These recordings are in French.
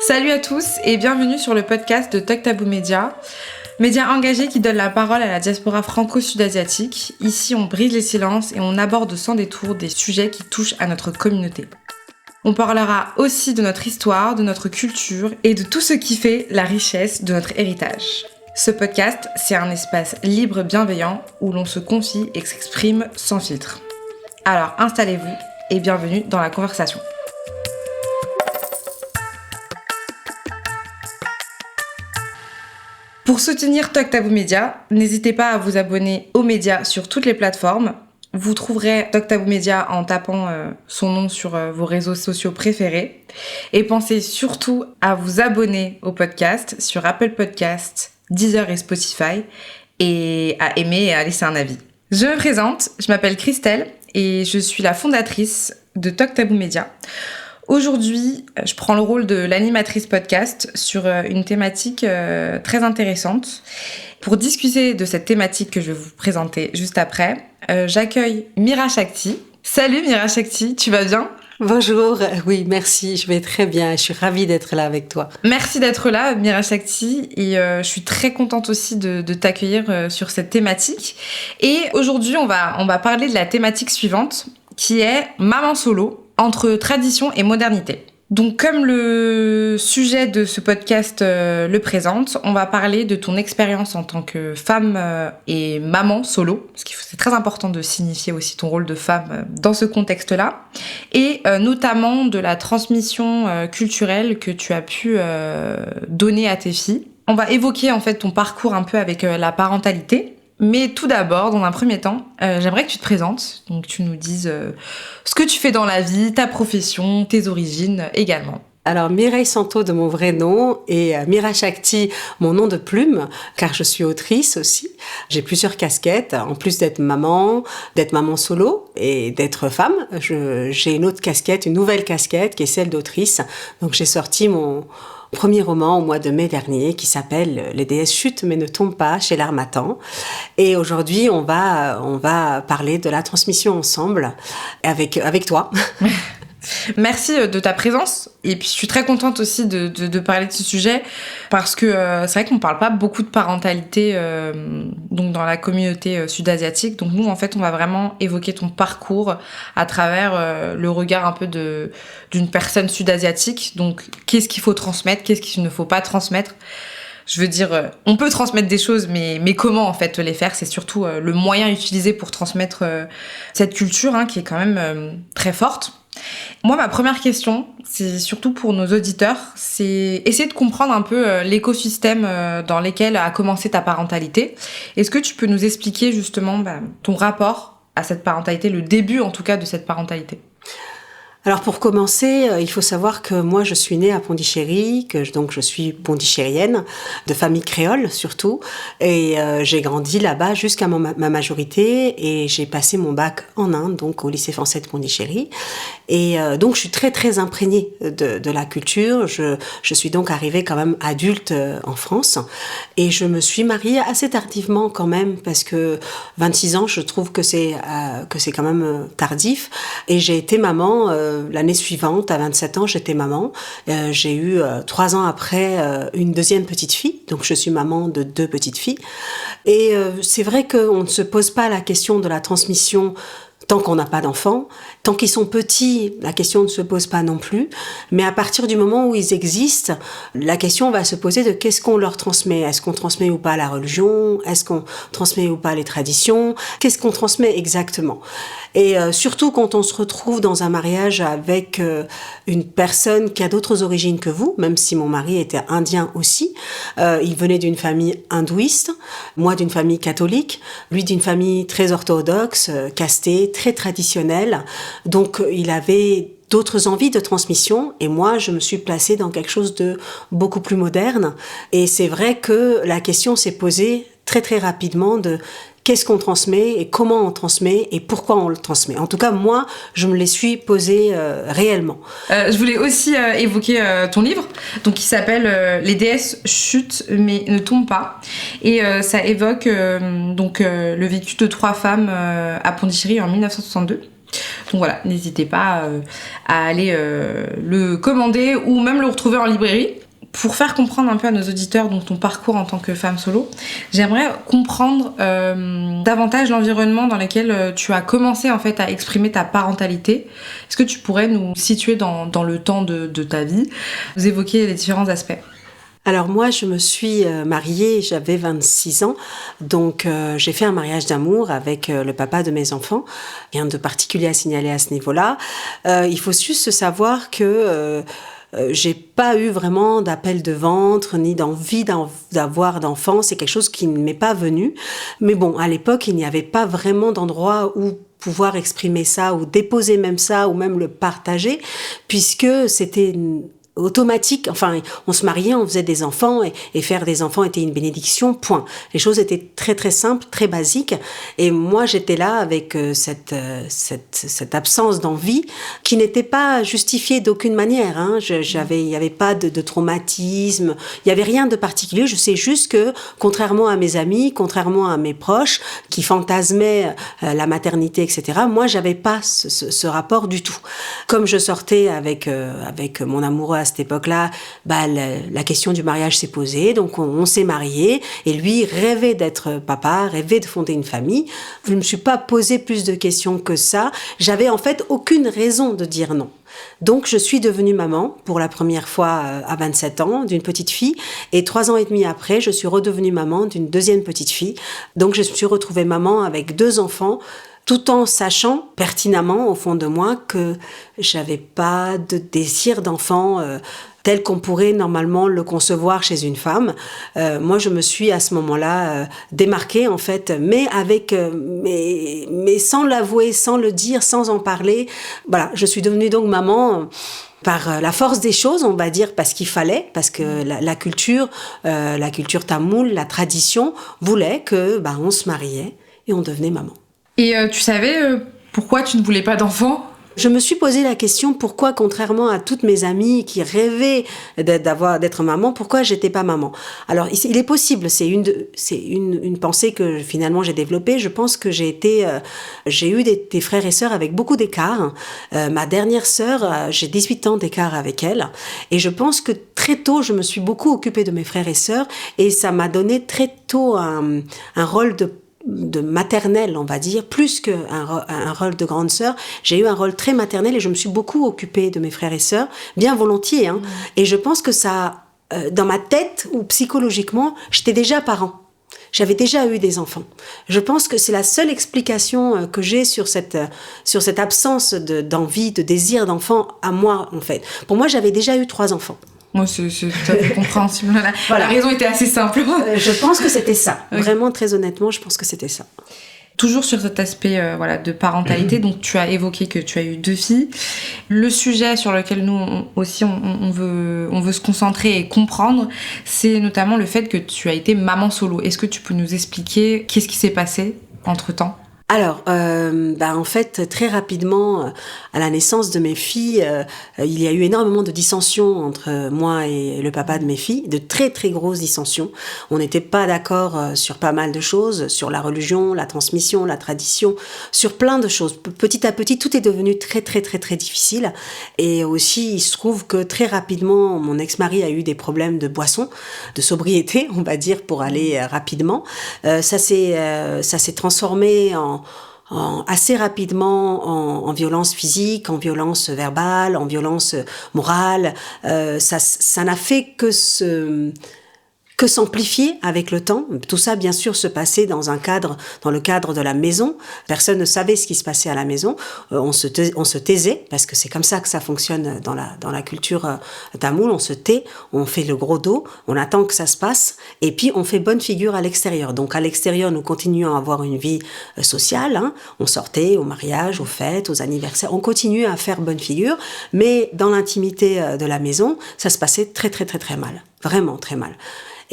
Salut à tous et bienvenue sur le podcast de Talk Tabou Média, média engagé qui donne la parole à la diaspora franco-sud-asiatique. Ici, on brise les silences et on aborde sans détour des sujets qui touchent à notre communauté. On parlera aussi de notre histoire, de notre culture et de tout ce qui fait la richesse de notre héritage. Ce podcast, c'est un espace libre, bienveillant, où l'on se confie et s'exprime sans filtre. Alors installez-vous et bienvenue dans la conversation. Pour soutenir Talk Tabou Média, n'hésitez pas à vous abonner aux médias sur toutes les plateformes. Vous trouverez Talk Tabou Média en tapant son nom sur vos réseaux sociaux préférés. Et pensez surtout à vous abonner au podcast sur Apple Podcasts, Deezer et Spotify et à aimer et à laisser un avis. Je me présente, je m'appelle Christelle et je suis la fondatrice de Talk Tabou Média. Aujourd'hui, je prends le rôle de l'animatrice podcast sur une thématique très intéressante. Pour discuter de cette thématique que je vais vous présenter juste après, j'accueille Meera Shakti. Salut Meera Shakti, tu vas bien ? Bonjour, oui merci, je vais très bien, je suis ravie d'être là avec toi. Merci d'être là Meera Shakti et je suis très contente aussi de t'accueillir sur cette thématique. Et aujourd'hui on va parler de la thématique suivante qui est maman solo entre tradition et modernité. Donc comme le sujet de ce podcast le présente, on va parler de ton expérience en tant que femme et maman solo, parce que c'est très important de signifier aussi ton rôle de femme dans ce contexte-là, et notamment de la transmission culturelle que tu as pu donner à tes filles. On va évoquer en fait ton parcours un peu avec la parentalité. Mais tout d'abord, dans un premier temps, j'aimerais que tu te présentes, donc tu nous dises ce que tu fais dans la vie, ta profession, tes origines également. Alors Mireille Santo de mon vrai nom et Meera Shakti mon nom de plume, car je suis autrice aussi. J'ai plusieurs casquettes, en plus d'être maman solo et d'être femme. J'ai une autre casquette, une nouvelle casquette qui est celle d'autrice. Donc j'ai sorti mon premier roman au mois de mai dernier qui s'appelle « Les déesses chutent mais ne tombent pas » chez l'Harmattan. Et aujourd'hui, on va parler de la transmission ensemble avec toi. Merci de ta présence et puis je suis très contente aussi de parler de ce sujet parce que c'est vrai qu'on parle pas beaucoup de parentalité donc dans la communauté sud-asiatique. Donc nous en fait on va vraiment évoquer ton parcours à travers le regard un peu d'une personne sud-asiatique. Donc qu'est-ce qu'il faut transmettre, qu'est-ce qu'il ne faut pas transmettre. Je veux dire, on peut transmettre des choses, mais comment en fait les faire ? C'est surtout le moyen utilisé pour transmettre cette culture qui est quand même très forte. Moi, ma première question, c'est surtout pour nos auditeurs, c'est essayer de comprendre un peu l'écosystème dans lequel a commencé ta parentalité. Est-ce que tu peux nous expliquer justement ton rapport à cette parentalité, le début en tout cas de cette parentalité ? Alors pour commencer, il faut savoir que moi je suis née à Pondichéry, donc je suis pondichéryenne, de famille créole surtout, et j'ai grandi là-bas jusqu'à ma majorité et j'ai passé mon bac en Inde, donc au lycée français de Pondichéry. Et donc je suis très très imprégnée de la culture. Je suis donc arrivée quand même adulte en France et je me suis mariée assez tardivement quand même parce que 26 ans je trouve que c'est quand même tardif et j'ai été maman l'année suivante, à 27 ans, j'étais maman. J'ai eu 3 ans après une deuxième petite fille, donc je suis maman de 2 petites filles. Et c'est vrai qu'on ne se pose pas la question de la transmission tant qu'on n'a pas d'enfants. Tant qu'ils sont petits, la question ne se pose pas non plus. Mais à partir du moment où ils existent, la question va se poser de qu'est-ce qu'on leur transmet. Est-ce qu'on transmet ou pas la religion ? Est-ce qu'on transmet ou pas les traditions ? Qu'est-ce qu'on transmet exactement ? Et surtout quand on se retrouve dans un mariage avec une personne qui a d'autres origines que vous, même si mon mari était indien aussi, il venait d'une famille hindouiste, moi d'une famille catholique, lui d'une famille très orthodoxe, castée, très traditionnelle. Donc il avait d'autres envies de transmission et moi je me suis placée dans quelque chose de beaucoup plus moderne et c'est vrai que la question s'est posée très très rapidement de qu'est-ce qu'on transmet et comment on transmet et pourquoi on le transmet. En tout cas, moi, je me les suis posées réellement. Je voulais aussi évoquer ton livre, donc qui s'appelle Les déesses chutent mais ne tombent pas. Et ça évoque le vécu de 3 femmes à Pondichéry en 1962. Donc voilà, n'hésitez pas à aller le commander ou même le retrouver en librairie. Pour faire comprendre un peu à nos auditeurs donc ton parcours en tant que femme solo, j'aimerais comprendre davantage l'environnement dans lequel tu as commencé en fait à exprimer ta parentalité. Est-ce que tu pourrais nous situer dans le temps de ta vie, nous évoquer les différents aspects? Alors moi, je me suis mariée, j'avais 26 ans, donc j'ai fait un mariage d'amour avec le papa de mes enfants. Rien de particulier à signaler à ce niveau-là. Il faut juste savoir que j'ai pas eu vraiment d'appel de ventre, ni d'envie d'avoir d'enfants. C'est quelque chose qui ne m'est pas venu. Mais bon, à l'époque, il n'y avait pas vraiment d'endroit où pouvoir exprimer ça, ou déposer même ça, ou même le partager, puisque c'était automatique. Enfin, on se mariait, on faisait des enfants, et faire des enfants était une bénédiction, point. Les choses étaient très très simples, très basiques, et moi j'étais là avec cette absence d'envie qui n'était pas justifiée d'aucune manière, hein. Il y avait pas de traumatisme, il y avait rien de particulier. Je sais juste que, contrairement à mes amis, contrairement à mes proches qui fantasmaient la maternité, etc., moi j'avais pas ce rapport du tout. Comme je sortais avec mon amoureux à cette époque-là, la question du mariage s'est posée, donc on s'est mariés, et lui rêvait d'être papa, rêvait de fonder une famille. Je ne me suis pas posé plus de questions que ça. J'avais en fait aucune raison de dire non. Donc je suis devenue maman pour la première fois à 27 ans d'une petite fille, et 3 ans et demi après, je suis redevenue maman d'une deuxième petite fille. Donc je me suis retrouvée maman avec 2 enfants, tout en sachant pertinemment au fond de moi que j'avais pas de désir d'enfant tel qu'on pourrait normalement le concevoir chez une femme. Moi, je me suis à ce moment-là démarquée en fait, mais mais sans l'avouer, sans le dire, sans en parler. Voilà, je suis devenue donc maman. Par la force des choses, on va dire, parce qu'il fallait, parce que la culture tamoule, la tradition voulait que on se mariait et on devenait maman. Et tu savais pourquoi tu ne voulais pas d'enfant ? Je me suis posé la question pourquoi, contrairement à toutes mes amies qui rêvaient d'être maman, pourquoi j'étais pas maman. Alors, il est possible, c'est une pensée que finalement j'ai développée. Je pense que j'ai eu des frères et sœurs avec beaucoup d'écart. Ma dernière sœur, j'ai 18 ans d'écart avec elle, et je pense que très tôt, je me suis beaucoup occupée de mes frères et sœurs, et ça m'a donné très tôt un rôle de maternelle, on va dire, plus qu'un rôle de grande sœur. J'ai eu un rôle très maternel, et je me suis beaucoup occupée de mes frères et sœurs, bien volontiers, hein. Et je pense que ça, dans ma tête ou psychologiquement, j'étais déjà parent. J'avais déjà eu des enfants. Je pense que c'est la seule explication que j'ai sur cette absence d'envie, de désir d'enfant à moi, en fait. Pour moi, j'avais déjà eu 3 enfants. Moi, c'est tout à fait compréhensible. Voilà. La raison était assez simple. Je pense que c'était ça. Oui. Vraiment, très honnêtement, je pense que c'était ça. Toujours sur cet aspect de parentalité, donc tu as évoqué que tu as eu 2 filles. Le sujet sur lequel nous aussi on veut se concentrer et comprendre, c'est notamment le fait que tu as été maman solo. Est-ce que tu peux nous expliquer qu'est-ce qui s'est passé entre-temps ? Alors, en fait, très rapidement, à la naissance de mes filles, il y a eu énormément de dissensions entre moi et le papa de mes filles, de très très grosses dissensions. On n'était pas d'accord sur pas mal de choses, sur la religion, la transmission, la tradition, sur plein de choses. Petit à petit, tout est devenu très très très très difficile. Et aussi, il se trouve que très rapidement, mon ex-mari a eu des problèmes de boisson, de sobriété, on va dire, pour aller rapidement. Ça s'est transformé assez rapidement en violence physique, en violence verbale, en violence morale. Ça n'a fait que s'amplifier avec le temps. Tout ça, bien sûr, se passait dans le cadre de la maison. Personne ne savait ce qui se passait à la maison. On se taisait, parce que c'est comme ça que ça fonctionne dans la culture tamoule. On se tait, on fait le gros dos, on attend que ça se passe, et puis on fait bonne figure à l'extérieur. Donc à l'extérieur, nous continuons à avoir une vie sociale, hein. On sortait au mariage, aux fêtes, aux anniversaires. On continuait à faire bonne figure, mais dans l'intimité de la maison, ça se passait très très très très mal. Vraiment très mal.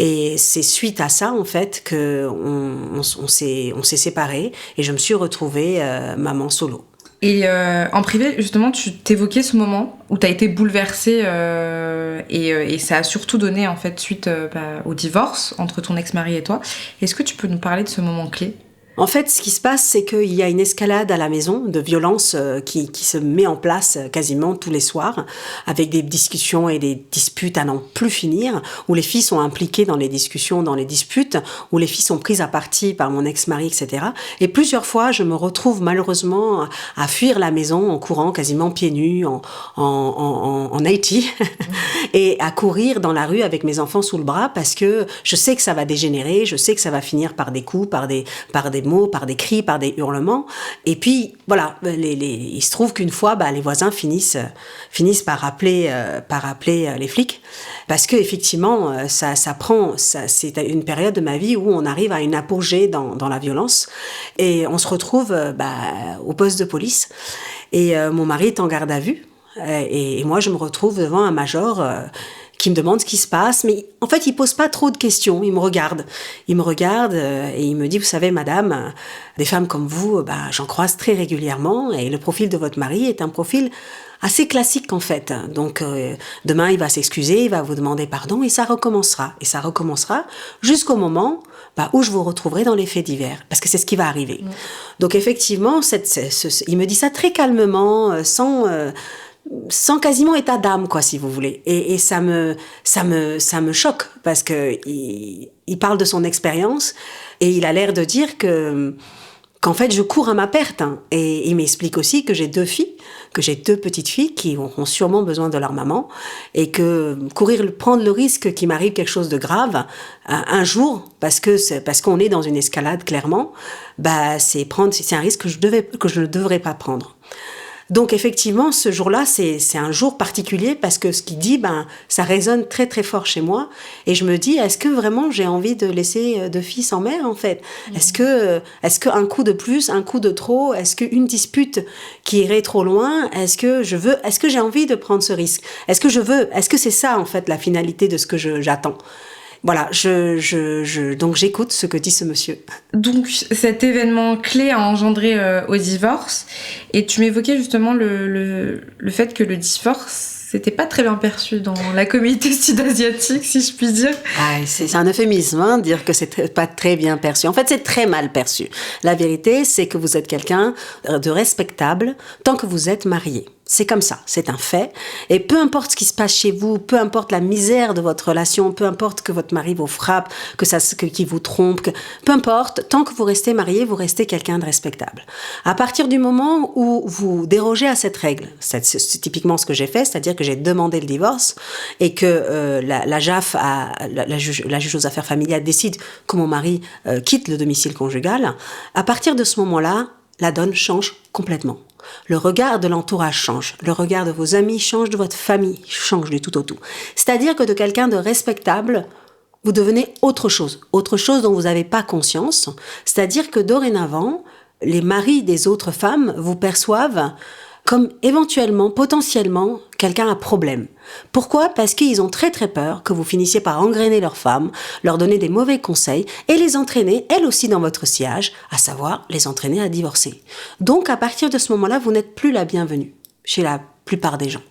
Et c'est suite à ça, en fait, qu'on s'est séparés, et je me suis retrouvée maman solo. Et en privé, justement, tu t'évoquais ce moment où tu as été bouleversée et ça a surtout donné, en fait, suite au divorce entre ton ex-mari et toi. Est-ce que tu peux nous parler de ce moment clé ? En fait, ce qui se passe, c'est qu'il y a une escalade à la maison de violence qui se met en place quasiment tous les soirs, avec des discussions et des disputes à n'en plus finir, où les filles sont impliquées dans les discussions, dans les disputes, où les filles sont prises à partie par mon ex-mari, etc. Et plusieurs fois, je me retrouve malheureusement à fuir la maison en courant, quasiment pieds nus, en Haïti, et à courir dans la rue avec mes enfants sous le bras, parce que je sais que ça va dégénérer, je sais que ça va finir par des coups, par des mots, par des cris, par des hurlements. Et puis, voilà, il se trouve qu'une fois, les voisins finissent par appeler les flics. Parce que effectivement, c'est une période de ma vie où on arrive à une apogée dans la violence. Et on se retrouve au poste de police. Et mon mari est en garde à vue. Et moi, je me retrouve devant un major qui me demande ce qui se passe, mais en fait, il pose pas trop de questions. Il me regarde et il me dit, vous savez, madame, des femmes comme vous, j'en croise très régulièrement, et le profil de votre mari est un profil assez classique en fait. Donc demain, il va s'excuser, il va vous demander pardon, et ça recommencera. Et ça recommencera jusqu'au moment où je vous retrouverai dans les faits divers, parce que c'est ce qui va arriver. Mmh. Donc effectivement, il me dit ça très calmement, sans quasiment état d'âme, quoi, si vous voulez. Et ça me choque, parce que il parle de son expérience, et il a l'air de dire qu'en fait, je cours à ma perte. Hein. Et il m'explique aussi que j'ai 2 filles, que j'ai 2 petites filles qui auront sûrement besoin de leur maman, et que prendre le risque qu'il m'arrive quelque chose de grave un jour, parce qu'on est dans une escalade, clairement, c'est un risque que je ne devrais pas prendre. Donc effectivement, ce jour-là, c'est un jour particulier, parce que ce qu'il dit, ça résonne très très fort chez moi, et je me dis, est-ce que vraiment j'ai envie de laisser 2 filles sans mère, en fait? Mmh. Est-ce que un coup de plus, un coup de trop, est-ce qu'une dispute qui irait trop loin, est-ce que j'ai envie de prendre ce risque? Est-ce que c'est ça, en fait, la finalité de ce que j'attends? Voilà, donc j'écoute ce que dit ce monsieur. Donc cet événement clé a engendré au divorce, et tu m'évoquais justement le fait que le divorce, c'était pas très bien perçu dans la communauté sud-asiatique, si je puis dire. C'est un euphémisme, dire que c'est pas très bien perçu. En fait, c'est très mal perçu. La vérité, c'est que vous êtes quelqu'un de respectable tant que vous êtes marié. C'est comme ça, c'est un fait. Et peu importe ce qui se passe chez vous, peu importe la misère de votre relation, peu importe que votre mari vous frappe, qu'il vous trompe, peu importe, tant que vous restez marié, vous restez quelqu'un de respectable. À partir du moment où vous dérogez à cette règle, c'est typiquement ce que j'ai fait, c'est-à-dire que j'ai demandé le divorce, et que la JAF, la juge aux affaires familiales, décide que mon mari quitte le domicile conjugal, à partir de ce moment-là, la donne change complètement. Le regard de l'entourage change, le regard de vos amis change, de votre famille change du tout au tout. C'est-à-dire que de quelqu'un de respectable, vous devenez autre chose dont vous n'avez pas conscience. C'est-à-dire que dorénavant, les maris des autres femmes vous perçoivent comme éventuellement, potentiellement, quelqu'un à problème. Pourquoi ? Parce qu'ils ont très très peur que vous finissiez par engrainer leurs femmes, leur donner des mauvais conseils et les entraîner, elles aussi, dans votre sillage, à savoir les entraîner à divorcer. Donc, à partir de ce moment-là, vous n'êtes plus la bienvenue chez la plupart des gens.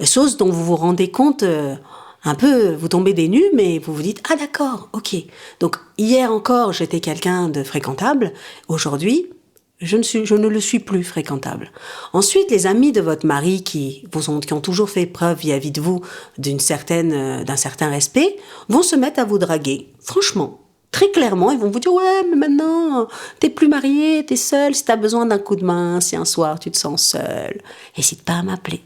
Chose dont vous vous rendez compte un peu, vous tombez des nues, mais vous vous dites « Ah d'accord, ok ». Donc, hier encore, j'étais quelqu'un de fréquentable. Aujourd'hui, je ne le suis plus fréquentable. Ensuite, les amis de votre mari qui ont toujours fait preuve vis-à-vis de vous d'un certain respect, vont se mettre à vous draguer. Franchement, très clairement, ils vont vous dire « Ouais, mais maintenant, t'es plus marié, t'es seul, si t'as besoin d'un coup de main, si un soir tu te sens seul, n'hésite pas à m'appeler. »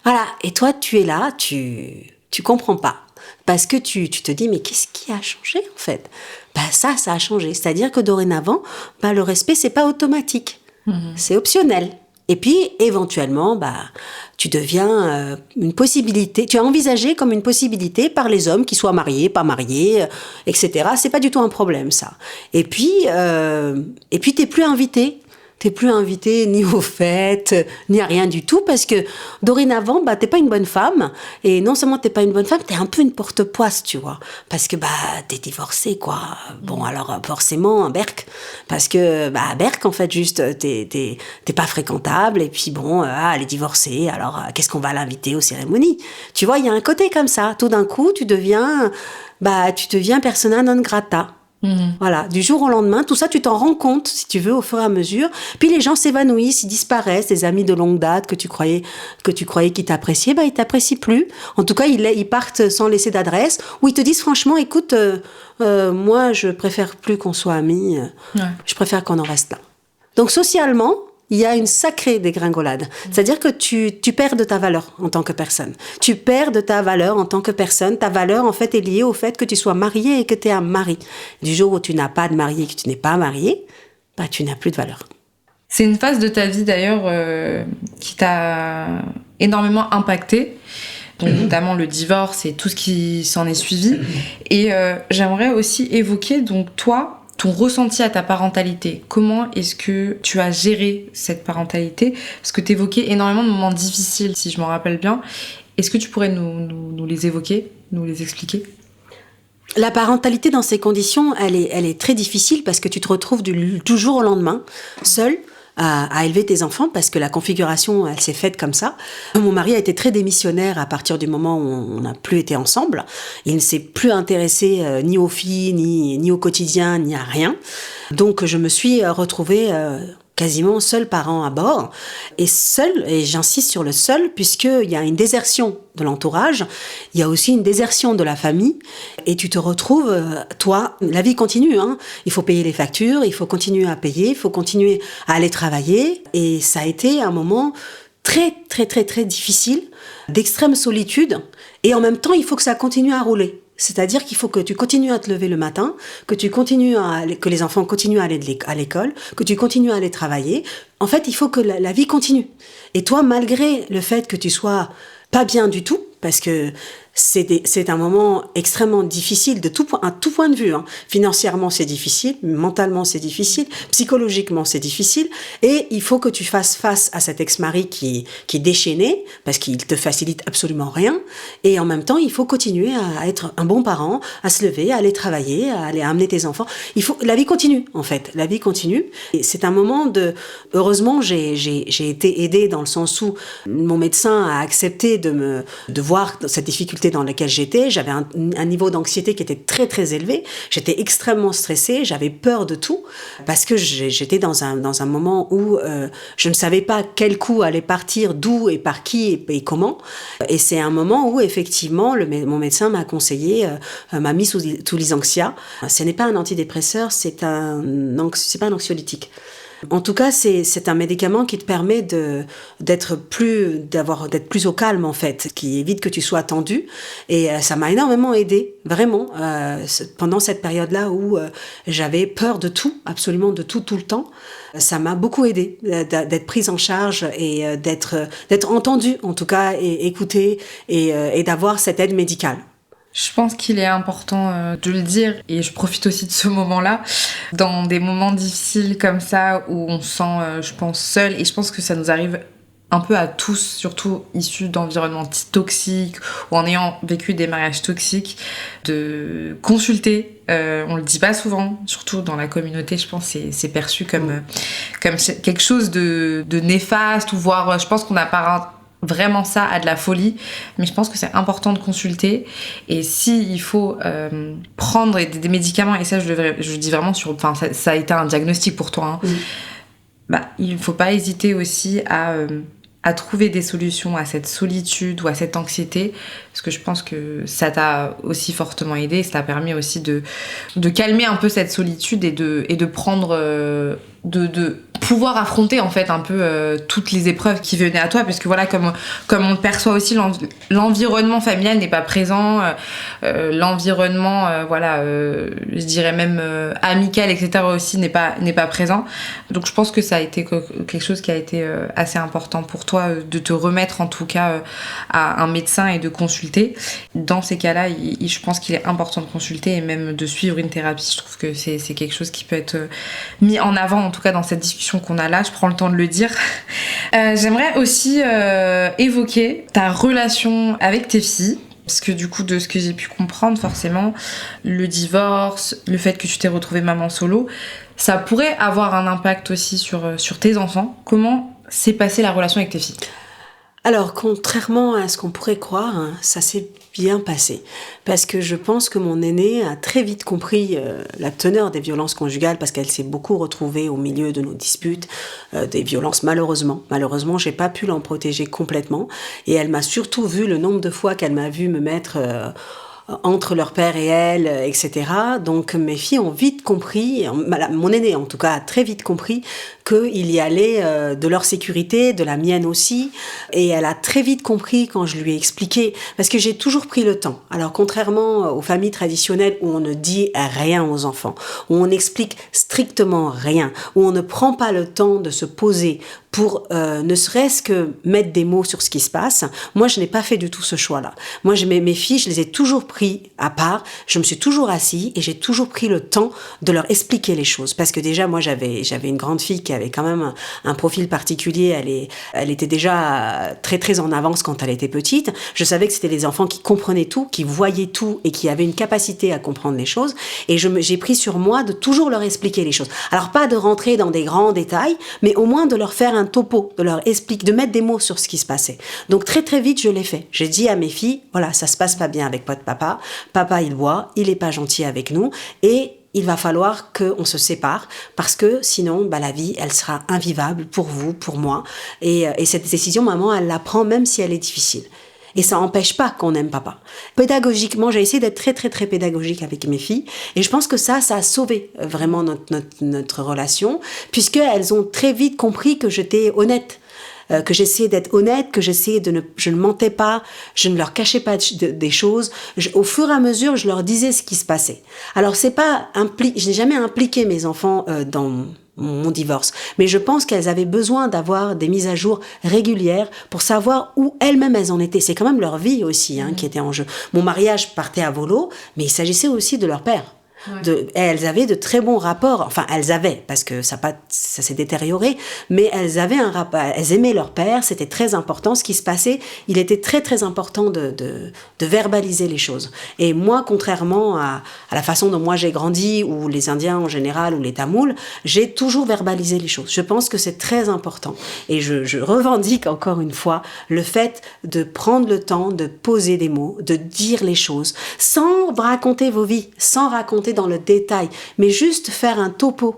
Voilà, et toi, tu es là, tu comprends pas. Parce que tu te dis « Mais qu'est-ce qui a changé, en fait ?» Ça a changé. C'est-à-dire que dorénavant, le respect, c'est pas automatique. C'est optionnel. Et puis, éventuellement, tu deviens une possibilité. Tu as envisagé comme une possibilité par les hommes qui soient mariés, pas mariés, etc. C'est pas du tout un problème, ça. Et puis t'es plus invité. T'es plus invité ni aux fêtes, ni à rien du tout, parce que dorénavant, t'es pas une bonne femme. Et non seulement t'es pas une bonne femme, t'es un peu une porte-poisse, tu vois. Parce que, t'es divorcée, quoi. Bon, alors, forcément, un berk. Parce que, berk, en fait, juste, t'es pas fréquentable. Et puis, bon, elle est divorcée. Alors, qu'est-ce qu'on va l'inviter aux cérémonies? Tu vois, il y a un côté comme ça. Tout d'un coup, tu deviens persona non grata. Voilà, du jour au lendemain, tout ça, tu t'en rends compte, si tu veux, au fur et à mesure. Puis les gens s'évanouissent, ils disparaissent. Les amis de longue date que tu croyais qu'ils t'appréciaient, ils t'apprécient plus. En tout cas, ils partent sans laisser d'adresse, ou ils te disent franchement, écoute, moi, je préfère plus qu'on soit amis. Je préfère qu'on en reste là. Donc socialement, il y a une sacrée dégringolade. C'est-à-dire que tu perds de ta valeur en tant que personne. Tu perds de ta valeur en tant que personne. Ta valeur, en fait, est liée au fait que tu sois marié et que tu es un mari. Du jour où tu n'as pas de mari et que tu n'es pas marié, tu n'as plus de valeur. C'est une phase de ta vie, d'ailleurs, qui t'a énormément impactée. Donc, notamment le divorce et tout ce qui s'en est suivi. Et j'aimerais aussi évoquer, donc, toi, ton ressenti à ta parentalité. Comment est-ce que tu as géré cette parentalité? Parce que tu évoquais énormément de moments difficiles, si je m'en rappelle bien. Est-ce que tu pourrais nous les évoquer, nous les expliquer? La parentalité dans ces conditions, elle est très difficile parce que tu te retrouves du jour au lendemain, seule, à élever tes enfants parce que la configuration, elle s'est faite comme ça. Mon mari a été très démissionnaire à partir du moment où on n'a plus été ensemble. Il ne s'est plus intéressé ni aux filles, ni au quotidien, ni à rien. Donc je me suis retrouvée quasiment seul parent à bord, et seul, et j'insiste sur le seul, puisqu'il y a une désertion de l'entourage, il y a aussi une désertion de la famille, et tu te retrouves, toi, la vie continue, hein. Il faut payer les factures, il faut continuer à payer, il faut continuer à aller travailler, et ça a été un moment très, très, très, très difficile, d'extrême solitude, et en même temps, il faut que ça continue à rouler. C'est-à-dire qu'il faut que tu continues à te lever le matin, que que les enfants continuent à aller à l'école, que tu continues à aller travailler. En fait, il faut que la vie continue. Et toi, malgré le fait que tu sois pas bien du tout, parce que c'est un moment extrêmement difficile à tout point de vue. Hein. Financièrement, c'est difficile, mentalement, c'est difficile, psychologiquement, c'est difficile. Et il faut que tu fasses face à cet ex-mari qui est déchaîné, parce qu'il te facilite absolument rien. Et en même temps, il faut continuer à être un bon parent, à se lever, à aller travailler, à aller amener tes enfants. La vie continue, en fait. La vie continue. Et c'est un moment heureusement, j'ai été aidée dans le sens où mon médecin a accepté de voir cette difficulté dans laquelle j'étais. J'avais un niveau d'anxiété qui était très très élevé. J'étais extrêmement stressée, j'avais peur de tout parce que j'étais dans un moment où je ne savais pas quel coup allait partir, d'où et par qui et comment. Et c'est un moment où effectivement mon médecin m'a conseillé, m'a mis sous Lysanxia. Ce n'est pas un antidépresseur, c'est pas un anxiolytique. En tout cas, c'est un médicament qui te permet d'être plus au calme, en fait, qui évite que tu sois tendu. Et ça m'a énormément aidée, vraiment, pendant cette période-là où j'avais peur de tout, absolument de tout le temps. Ça m'a beaucoup aidée d'être prise en charge et d'être entendue, en tout cas, et écoutée et d'avoir cette aide médicale. Je pense qu'il est important de le dire, et je profite aussi de ce moment-là, dans des moments difficiles comme ça, où on se sent, je pense, seul, et je pense que ça nous arrive un peu à tous, surtout issus d'environnements toxiques, ou en ayant vécu des mariages toxiques, de consulter. On le dit pas souvent, surtout dans la communauté, je pense que c'est perçu comme quelque chose de néfaste, ou voire, je pense qu'on apparente vraiment ça à de la folie, mais je pense que c'est important de consulter. Et s'il faut prendre des médicaments, et ça je le dis vraiment ça a été un diagnostic pour toi, hein, il faut pas hésiter aussi à trouver des solutions à cette solitude ou à cette anxiété, parce que je pense que ça t'a aussi fortement aidé, ça t'a permis aussi de calmer un peu cette solitude et de prendre de pouvoir affronter en fait un peu toutes les épreuves qui venaient à toi, parce que voilà, comme on le perçoit aussi, l'environnement familial n'est pas présent, l'environnement je dirais même amical, etc. aussi n'est pas présent. Donc je pense que ça a été quelque chose qui a été assez important pour toi, de te remettre en tout cas à un médecin et de consulter. Dans ces cas-là, je pense qu'il est important de consulter et même de suivre une thérapie. Je trouve que c'est quelque chose qui peut être mis en avant, en tout cas dans cette discussion qu'on a là, je prends le temps de le dire. J'aimerais aussi évoquer ta relation avec tes filles, parce que du coup, de ce que j'ai pu comprendre, forcément, le divorce, le fait que tu t'es retrouvée maman solo, ça pourrait avoir un impact aussi sur tes enfants. Comment s'est passée la relation avec tes filles ? Alors, contrairement à ce qu'on pourrait croire, hein, ça s'est bien passé. Parce que je pense que mon aînée a très vite compris la teneur des violences conjugales, parce qu'elle s'est beaucoup retrouvée au milieu de nos disputes, des violences malheureusement. Malheureusement, j'ai pas pu l'en protéger complètement. Et elle m'a surtout vu le nombre de fois qu'elle m'a vu me mettre entre leur père et elle, etc. Donc mes filles ont vite compris, mon aînée en tout cas a très vite compris qu'il y allait de leur sécurité, de la mienne aussi. Et elle a très vite compris quand je lui ai expliqué, parce que j'ai toujours pris le temps. Alors contrairement aux familles traditionnelles où on ne dit rien aux enfants, où on n'explique strictement rien, où on ne prend pas le temps de se poser pour ne serait-ce que mettre des mots sur ce qui se passe, moi je n'ai pas fait du tout ce choix-là. Moi mes filles, je les ai toujours pris à part, je me suis toujours assise et j'ai toujours pris le temps de leur expliquer les choses. Parce que déjà moi j'avais une grande fille qui avait quand même un profil particulier, elle était déjà très très en avance quand elle était petite. Je savais que c'était des enfants qui comprenaient tout, qui voyaient tout et qui avaient une capacité à comprendre les choses. Et j'ai pris sur moi de toujours leur expliquer les choses. Alors pas de rentrer dans des grands détails, mais au moins de leur faire un topo, de leur expliquer, de mettre des mots sur ce qui se passait. Donc très très vite je l'ai fait. J'ai dit à mes filles, voilà, ça se passe pas bien avec votre papa. Papa il boit, il est pas gentil avec nous et il va falloir qu'on se sépare parce que sinon, la vie, elle sera invivable pour vous, pour moi. Et cette décision, maman, elle la prend même si elle est difficile. Et ça n'empêche pas qu'on aime papa. Pédagogiquement, j'ai essayé d'être très, très, très pédagogique avec mes filles. Et je pense que ça a sauvé vraiment notre relation, puisqu'elles ont très vite compris que j'étais honnête. Que j'essayais d'être honnête, que je ne mentais pas, je ne leur cachais pas des choses. Au fur et à mesure, je leur disais ce qui se passait. Alors je n'ai jamais impliqué mes enfants dans mon divorce, mais je pense qu'elles avaient besoin d'avoir des mises à jour régulières pour savoir où elles-mêmes elles en étaient. C'est quand même leur vie aussi qui était en jeu. Mon mariage partait à volo, mais il s'agissait aussi de leur père. Ouais. Elles avaient de très bons rapports, enfin elles avaient, parce que ça s'est détérioré, mais elles avaient un rapport, elles aimaient leur père, c'était très important ce qui se passait, il était très très important de verbaliser les choses. Et moi, contrairement à la façon dont moi j'ai grandi, ou les Indiens en général, ou les Tamouls, j'ai toujours verbalisé les choses. Je pense que c'est très important. Et je revendique encore une fois le fait de prendre le temps de poser des mots, de dire les choses, sans raconter vos vies, sans raconter dans le détail, mais juste faire un topo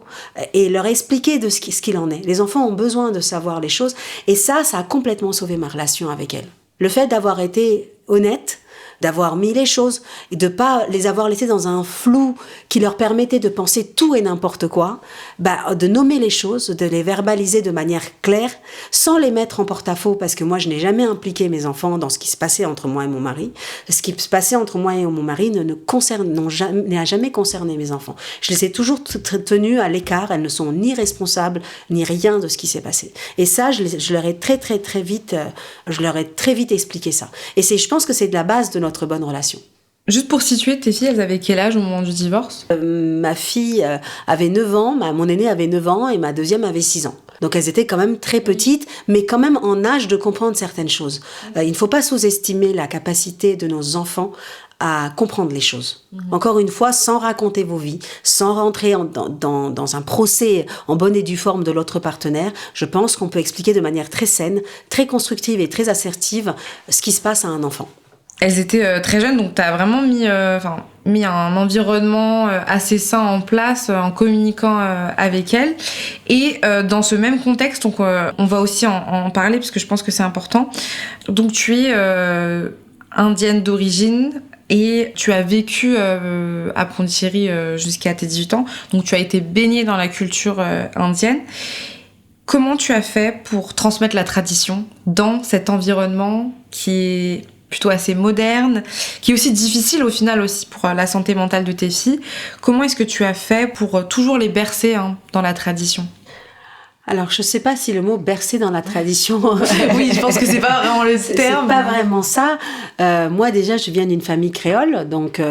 et leur expliquer de ce qu'il en est. Les enfants ont besoin de savoir les choses et ça a complètement sauvé ma relation avec elles. Le fait d'avoir été honnête, d'avoir mis les choses et de pas les avoir laissées dans un flou qui leur permettait de penser tout et n'importe quoi, de nommer les choses, de les verbaliser de manière claire, sans les mettre en porte-à-faux, parce que moi je n'ai jamais impliqué mes enfants dans ce qui se passait entre moi et mon mari. Ce qui se passait entre moi et mon mari n'a jamais concerné mes enfants. Je les ai toujours tenus à l'écart, elles ne sont ni responsables, ni rien de ce qui s'est passé. Et ça, je leur ai très vite expliqué ça. Et je pense que c'est de la base de notre bonne relation. Juste pour situer, tes filles, elles avaient quel âge au moment du divorce ? Ma fille avait 9 ans, mon aînée avait 9 ans et ma deuxième avait 6 ans. Donc elles étaient quand même très petites, mais quand même en âge de comprendre certaines choses. Il ne faut pas sous-estimer la capacité de nos enfants à comprendre les choses. Encore une fois, sans raconter vos vies, sans rentrer dans un procès en bonne et due forme de l'autre partenaire, je pense qu'on peut expliquer de manière très saine, très constructive et très assertive ce qui se passe à un enfant. Elles étaient très jeunes, donc tu as vraiment mis un environnement assez sain en place en communiquant avec elles. Et dans ce même contexte, donc, on va aussi en parler parce que je pense que c'est important. Donc tu es indienne d'origine et tu as vécu à Pondichéry jusqu'à tes 18 ans. Donc tu as été baignée dans la culture indienne. Comment tu as fait pour transmettre la tradition dans cet environnement qui est plutôt assez moderne, qui est aussi difficile au final aussi pour la santé mentale de tes filles. Comment est-ce que tu as fait pour toujours les bercer dans la tradition ? Alors, je sais pas si le mot bercer dans la tradition... Oui, je pense que c'est pas vraiment le terme. C'est pas vraiment ça. Moi, déjà, je viens d'une famille créole, donc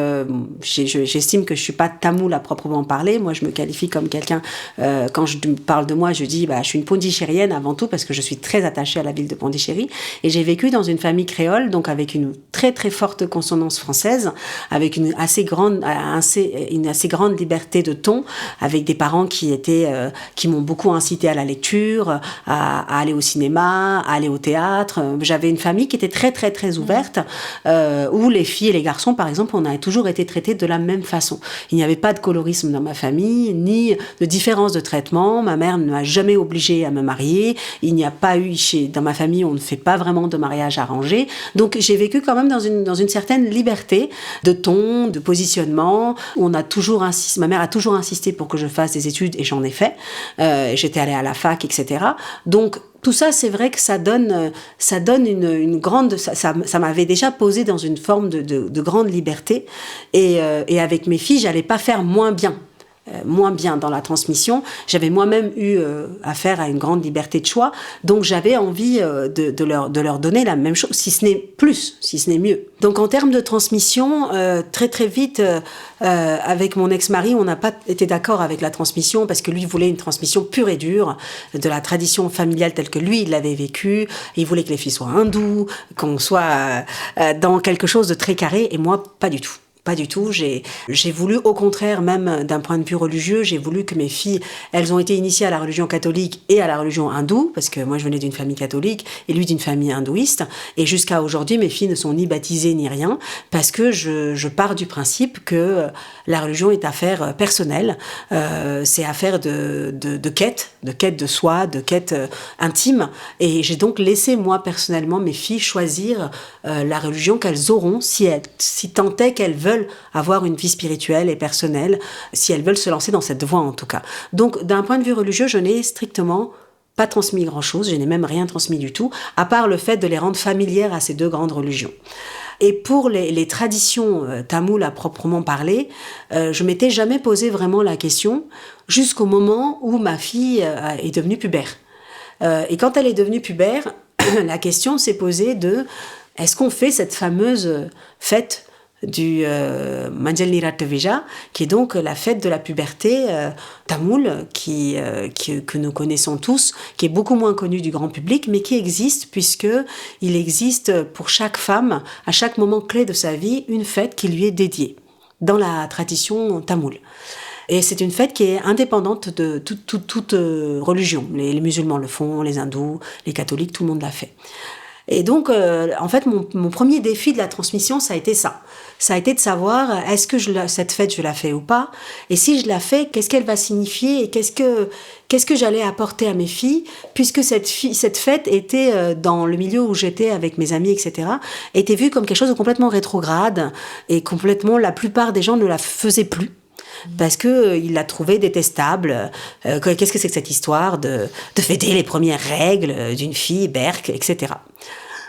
j'estime que je suis pas tamoule à proprement parler. Moi, je me qualifie comme quelqu'un... quand je parle de moi, je dis je suis une pondichérienne avant tout, parce que je suis très attachée à la ville de Pondichéry. Et j'ai vécu dans une famille créole, donc avec une très, très forte consonance française, avec une assez grande liberté de ton, avec des parents qui m'ont beaucoup incité à la lecture, à aller au cinéma, à aller au théâtre. J'avais une famille qui était très, très, très ouverte, où les filles et les garçons, par exemple, on a toujours été traités de la même façon. Il n'y avait pas de colorisme dans ma famille, ni de différence de traitement. Ma mère ne m'a jamais obligée à me marier. Il n'y a pas eu, dans ma famille, on ne fait pas vraiment de mariage arrangé. Donc, j'ai vécu quand même dans une certaine liberté de ton, de positionnement. On a toujours insisté, ma mère a toujours insisté pour que je fasse des études et j'en ai fait. J'étais allée à la fac, etc. Donc, tout ça, c'est vrai que ça donne une grande... Ça m'avait déjà posé dans une forme de grande liberté. Et avec mes filles, j'allais pas faire moins bien dans la transmission. J'avais moi-même eu affaire à une grande liberté de choix, donc j'avais envie de leur donner la même chose, si ce n'est plus, si ce n'est mieux. Donc en termes de transmission, très très vite, avec mon ex-mari, on n'a pas été d'accord avec la transmission parce que lui voulait une transmission pure et dure de la tradition familiale telle que lui, il l'avait vécue. Il voulait que les filles soient hindoues, qu'on soit dans quelque chose de très carré, et moi, pas du tout. Pas du tout. J'ai voulu, au contraire, même d'un point de vue religieux, j'ai voulu que mes filles, elles ont été initiées à la religion catholique et à la religion hindoue, parce que moi je venais d'une famille catholique et lui d'une famille hindouiste. Et jusqu'à aujourd'hui, mes filles ne sont ni baptisées ni rien, parce que je pars du principe que la religion est affaire personnelle, c'est affaire de quête de soi, de quête intime. Et j'ai donc laissé, moi, personnellement, mes filles choisir la religion qu'elles auront, si tant est qu'elles veulent avoir une vie spirituelle et personnelle, si elles veulent se lancer dans cette voie en tout cas. Donc d'un point de vue religieux, je n'ai strictement pas transmis grand-chose, je n'ai même rien transmis du tout, à part le fait de les rendre familières à ces deux grandes religions. Et pour les traditions tamoules à proprement parler, je m'étais jamais posé vraiment la question jusqu'au moment où ma fille est devenue pubère. Et quand elle est devenue pubère, la question s'est posée de est-ce qu'on fait cette fameuse fête du Manjal Nirattavija, qui est donc la fête de la puberté tamoule, que nous connaissons tous, qui est beaucoup moins connue du grand public, mais qui existe puisqu'il existe pour chaque femme, à chaque moment clé de sa vie, une fête qui lui est dédiée dans la tradition tamoule. Et c'est une fête qui est indépendante de toute religion. Les musulmans le font, les hindous, les catholiques, tout le monde l'a fait. Et donc, en fait, mon premier défi de la transmission, ça a été ça. Ça a été de savoir, est-ce que cette fête, je la fais ou pas? Et si je la fais, qu'est-ce qu'elle va signifier? Et qu'est-ce que j'allais apporter à mes filles? Puisque cette fête était, dans le milieu où j'étais avec mes amis, etc., était vue comme quelque chose de complètement rétrograde. Et complètement, la plupart des gens ne la faisaient plus. Parce qu'ils la trouvaient détestable. Qu'est-ce que c'est que cette histoire de fêter les premières règles d'une fille, berk, etc.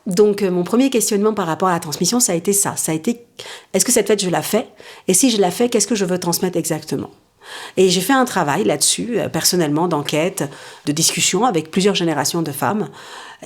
Donc, mon premier questionnement par rapport à la transmission, ça a été ça. Ça a été, est-ce que cette fête, je la fais? Et si je la fais, qu'est-ce que je veux transmettre exactement? Et j'ai fait un travail là-dessus, personnellement, d'enquête, de discussion avec plusieurs générations de femmes.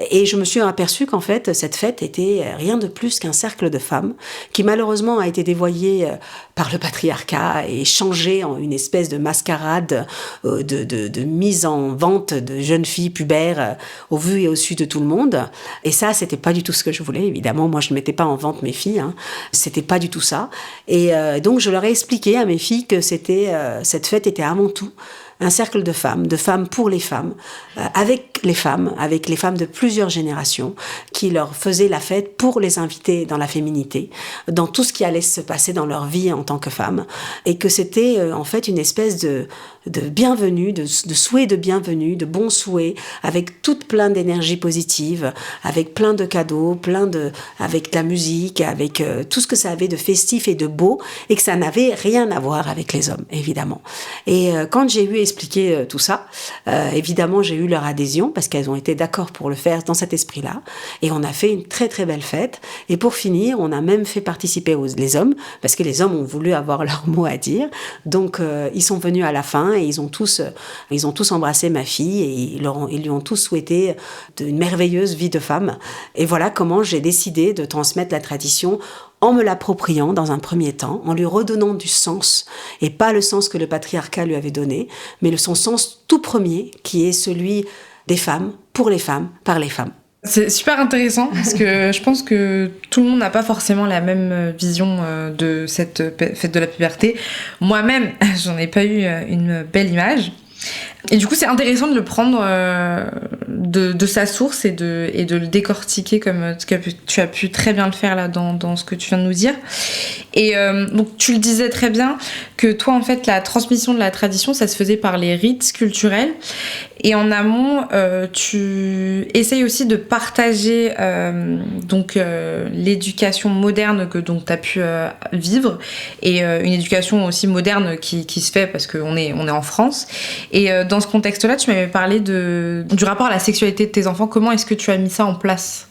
Et je me suis aperçue qu'en fait, cette fête était rien de plus qu'un cercle de femmes qui malheureusement a été dévoyé par le patriarcat et changé en une espèce de mascarade de mise en vente de jeunes filles pubères au vu et au su de tout le monde. Et ça, c'était pas du tout ce que je voulais. Évidemment, moi, je ne mettais pas en vente mes filles. C'était pas du tout ça. Et donc, je leur ai expliqué à mes filles que cette fête était avant tout un cercle de femmes pour les femmes, avec les femmes de plusieurs générations, qui leur faisaient la fête pour les inviter dans la féminité, dans tout ce qui allait se passer dans leur vie en tant que femmes, et que c'était en fait une espèce de bienvenue, de souhait de bienvenue, de bons souhaits, avec toute plein d'énergie positive, avec plein de cadeaux, avec de la musique, avec tout ce que ça avait de festif et de beau, et que ça n'avait rien à voir avec les hommes, évidemment. Et quand j'ai eu expliqué tout ça, évidemment j'ai eu leur adhésion, parce qu'elles ont été d'accord pour le faire dans cet esprit-là, et on a fait une très très belle fête, et pour finir, on a même fait participer les hommes, parce que les hommes ont voulu avoir leur mot à dire, donc ils sont venus à la fin, et ils ont tous embrassé ma fille et ils lui ont tous souhaité une merveilleuse vie de femme. Et voilà comment j'ai décidé de transmettre la tradition en me l'appropriant dans un premier temps, en lui redonnant du sens, et pas le sens que le patriarcat lui avait donné, mais son sens tout premier, qui est celui des femmes, pour les femmes, par les femmes. C'est super intéressant parce que je pense que tout le monde n'a pas forcément la même vision de cette fête de la puberté. Moi-même, j'en ai pas eu une belle image. Et du coup, c'est intéressant de le prendre de sa source et de le décortiquer comme tu as pu très bien le faire là dans ce que tu viens de nous dire. Et donc, tu le disais très bien que toi, en fait, la transmission de la tradition, ça se faisait par les rites culturels. Et en amont, tu essayes aussi de partager l'éducation moderne que tu as pu vivre et une éducation aussi moderne qui se fait parce qu'on est en France. Et dans ce contexte-là, tu m'avais parlé du rapport à la sexualité de tes enfants. Comment est-ce que tu as mis ça en place ?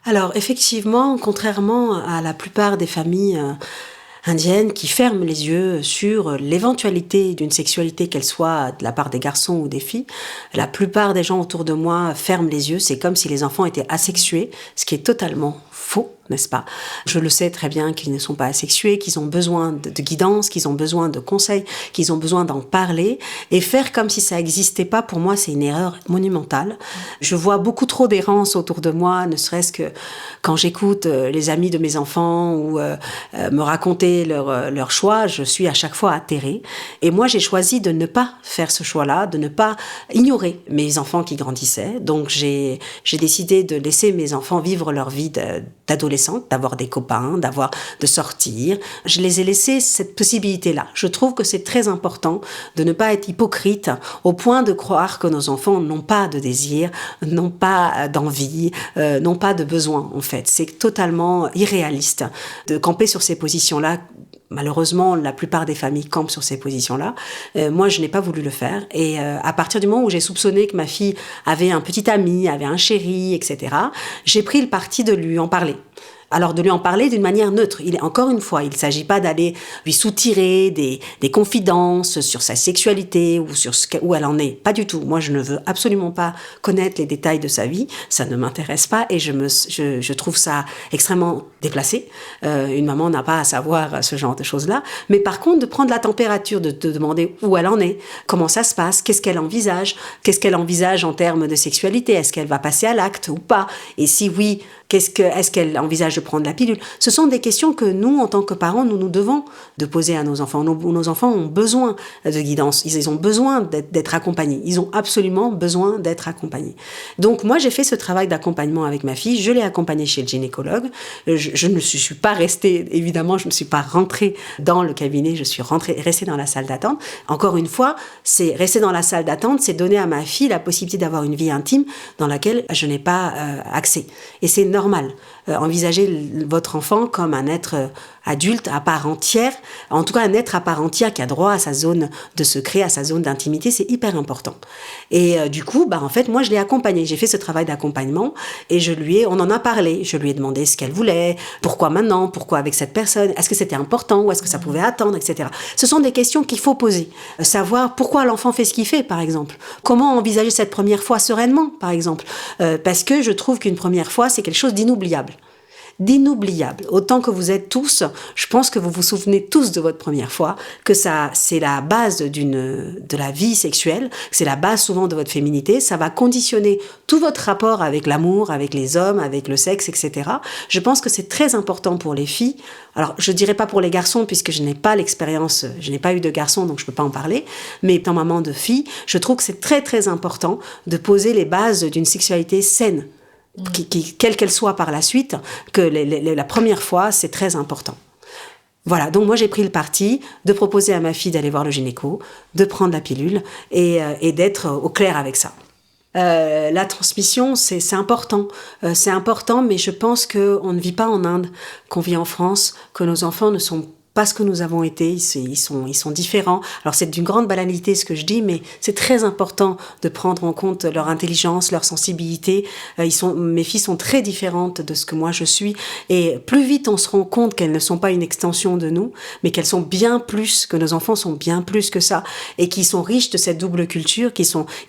Alors effectivement, contrairement à la plupart des familles indiennes qui ferment les yeux sur l'éventualité d'une sexualité, qu'elle soit de la part des garçons ou des filles, la plupart des gens autour de moi ferment les yeux. C'est comme si les enfants étaient asexués, ce qui est totalement faux, n'est-ce pas ? Je le sais très bien qu'ils ne sont pas asexués, qu'ils ont besoin de guidance, qu'ils ont besoin de conseils, qu'ils ont besoin d'en parler. Et faire comme si ça n'existait pas, pour moi, c'est une erreur monumentale. Je vois beaucoup trop d'errance autour de moi, ne serait-ce que quand j'écoute les amis de mes enfants ou me raconter leur choix, je suis à chaque fois atterrée. Et moi, j'ai choisi de ne pas faire ce choix-là, de ne pas ignorer mes enfants qui grandissaient. Donc, j'ai décidé de laisser mes enfants vivre leur vie d'adolescente, d'avoir des copains, de sortir. Je les ai laissés cette possibilité-là. Je trouve que c'est très important de ne pas être hypocrite au point de croire que nos enfants n'ont pas de désir, n'ont pas d'envie, n'ont pas de besoin, en fait. C'est totalement irréaliste de camper sur ces positions-là. Malheureusement, la plupart des familles campent sur ces positions-là. Moi, je n'ai pas voulu le faire. Et à partir du moment où j'ai soupçonné que ma fille avait un petit ami, avait un chéri, etc., j'ai pris le parti de lui en parler. Alors de lui en parler d'une manière neutre. Encore une fois, il ne s'agit pas d'aller lui soutirer des confidences sur sa sexualité ou sur où elle en est. Pas du tout. Moi, je ne veux absolument pas connaître les détails de sa vie. Ça ne m'intéresse pas et je trouve ça extrêmement déplacé. Une maman n'a pas à savoir ce genre de choses-là. Mais par contre, de prendre la température, de demander où elle en est, comment ça se passe, qu'est-ce qu'elle envisage en termes de sexualité, est-ce qu'elle va passer à l'acte ou pas, et si oui, est-ce qu'elle envisage de prendre la pilule? Ce sont des questions que nous, en tant que parents, nous devons de poser à nos enfants. Nos enfants ont besoin de guidance, ils ont besoin d'être accompagnés. Ils ont absolument besoin d'être accompagnés. Donc moi, j'ai fait ce travail d'accompagnement avec ma fille. Je l'ai accompagnée chez le gynécologue. Je ne suis pas restée, évidemment, je ne suis pas rentrée dans le cabinet, je suis restée dans la salle d'attente. Encore une fois, c'est rester dans la salle d'attente, c'est donner à ma fille la possibilité d'avoir une vie intime dans laquelle je n'ai pas accès. Et c'est normal. Envisagez votre enfant comme un être adulte à part entière, en tout cas un être à part entière qui a droit à sa zone de secret, à sa zone d'intimité, c'est hyper important. Et du coup, en fait, moi je l'ai accompagnée, j'ai fait ce travail d'accompagnement et on en a parlé, je lui ai demandé ce qu'elle voulait, pourquoi maintenant, pourquoi avec cette personne, est-ce que c'était important ou est-ce que ça pouvait attendre, etc. Ce sont des questions qu'il faut poser, savoir pourquoi l'enfant fait ce qu'il fait, par exemple, comment envisager cette première fois sereinement, par exemple, parce que je trouve qu'une première fois, c'est quelque chose d'inoubliable. Autant que vous êtes tous, je pense que vous vous souvenez tous de votre première fois, que ça, c'est la base de la vie sexuelle, c'est la base souvent de votre féminité, ça va conditionner tout votre rapport avec l'amour, avec les hommes, avec le sexe, etc. Je pense que c'est très important pour les filles. Alors, je dirais pas pour les garçons, puisque je n'ai pas l'expérience, je n'ai pas eu de garçon, donc je peux pas en parler, mais étant maman de fille, je trouve que c'est très très important de poser les bases d'une sexualité saine. Quelle qu'elle soit par la suite, que la première fois, c'est très important. Voilà, donc moi j'ai pris le parti de proposer à ma fille d'aller voir le gynéco, de prendre la pilule et d'être au clair avec ça. La transmission, c'est important. C'est important, mais je pense qu'on ne vit pas en Inde, qu'on vit en France, que nos enfants ne sont pas ce que nous avons été, ils sont différents. Alors c'est d'une grande banalité ce que je dis, mais c'est très important de prendre en compte leur intelligence, leur sensibilité. Mes filles sont très différentes de ce que moi je suis, et plus vite on se rend compte qu'elles ne sont pas une extension de nous, mais qu'elles sont bien plus, que nos enfants sont bien plus que ça, et qu'ils sont riches de cette double culture,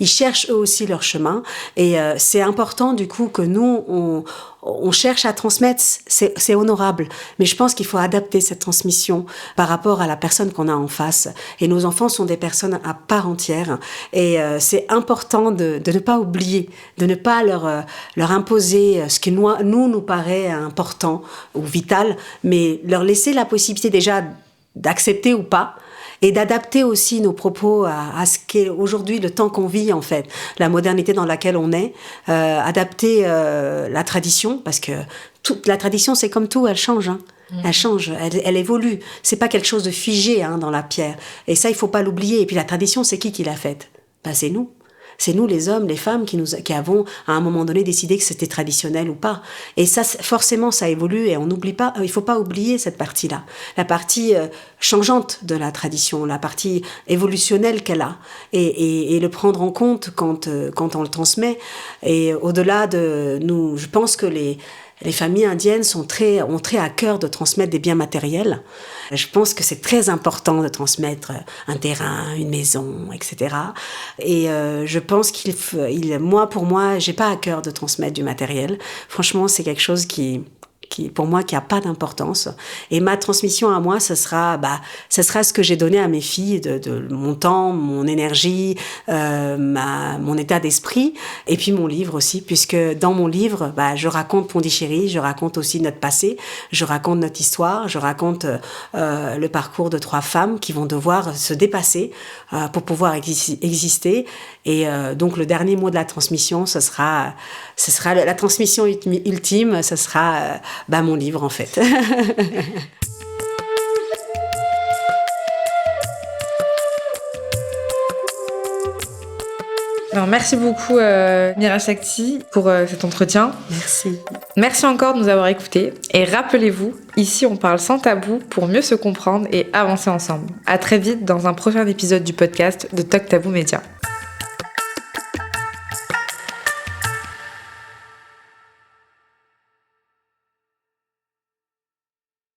ils cherchent eux aussi leur chemin, et c'est important du coup que nous, on cherche à transmettre, c'est honorable, mais je pense qu'il faut adapter cette transmission par rapport à la personne qu'on a en face. Et nos enfants sont des personnes à part entière, et c'est important de ne pas oublier, de ne pas leur imposer ce qui nous paraît important ou vital, mais leur laisser la possibilité déjà d'accepter ou pas, et d'adapter aussi nos propos à ce qu'est aujourd'hui le temps qu'on vit en fait, la modernité dans laquelle on est, adapter la tradition, parce que toute la tradition c'est comme tout, elle change. Hein. Elle change, elle évolue. C'est pas quelque chose de figé dans la pierre. Et ça, il faut pas l'oublier. Et puis la tradition, c'est qui l'a faite ? Ben, c'est nous. C'est nous, les hommes, les femmes, qui avons, à un moment donné, décidé que c'était traditionnel ou pas. Et ça, forcément, ça évolue et on n'oublie pas, il faut pas oublier cette partie-là. La partie changeante de la tradition, la partie évolutionnelle qu'elle a. Et le prendre en compte quand on le transmet. Et au-delà de nous, je pense que les familles indiennes ont très à cœur de transmettre des biens matériels. Je pense que c'est très important de transmettre un terrain, une maison, etc. Et je pense pour moi, j'ai pas à cœur de transmettre du matériel. Franchement, c'est quelque chose qui pour moi, qui a pas d'importance. Et ma transmission à moi, ce sera ce que j'ai donné à mes filles de mon temps, mon énergie, mon état d'esprit, et puis mon livre aussi, puisque dans mon livre, je raconte Pondichéry, je raconte aussi notre passé, je raconte notre histoire, je raconte le parcours de 3 femmes qui vont devoir se dépasser pour pouvoir exister. Et donc le dernier mot de la transmission, ce sera la transmission ultime, ce sera mon livre en fait. Alors, merci beaucoup Mira Shakti pour cet entretien. Merci. Merci encore de nous avoir écoutés. Et rappelez-vous, ici on parle sans tabou pour mieux se comprendre et avancer ensemble. À très vite dans un prochain épisode du podcast de Talk Taboo Média.